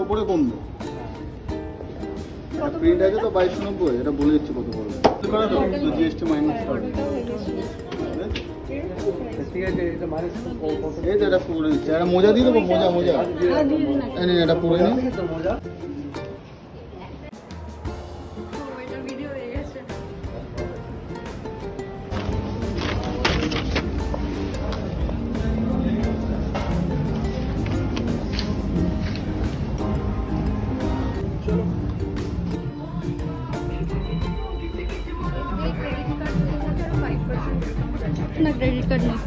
ওপরে কমবে। প্রিন্ট আছে তো 2290, এটা বলে দিচ্ছি কত পড়বে। করা তো জিএসটি মাইনাস হবে। ঠিক আছে, এটা মাইনাস এই তো এটা পুরো দিচ্ছে। এটা মোজা দিয়ে দেবো, মোজা এই এটা পুরো নিন। মোজা না ক্রেডিট কার্ড নেই।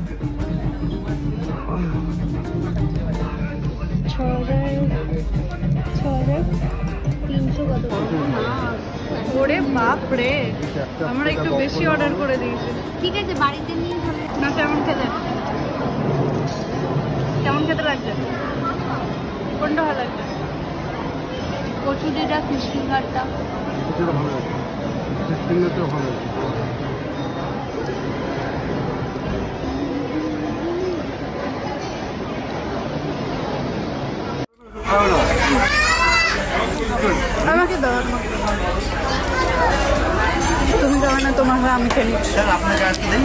6,300 কত? ওরে বাপ রে, আমরা একটু বেশি অর্ডার করে দিয়েছি। ঠিক আছে, বাড়িতে নিয়ে চলে। না কেমন খেতে লাগছে? কোনটা ভালো লাগছে? কচুরিটা, ফিশ ফিঙ্গারটা ভালো লাগছে। ফিঙ্গারটাও ভালো লাগছে। আমাকে দাও, তুমি যাবে না, তোমার হয় আমি খেয়ে নিচ্ছি। আপনাকে আসতে দিন।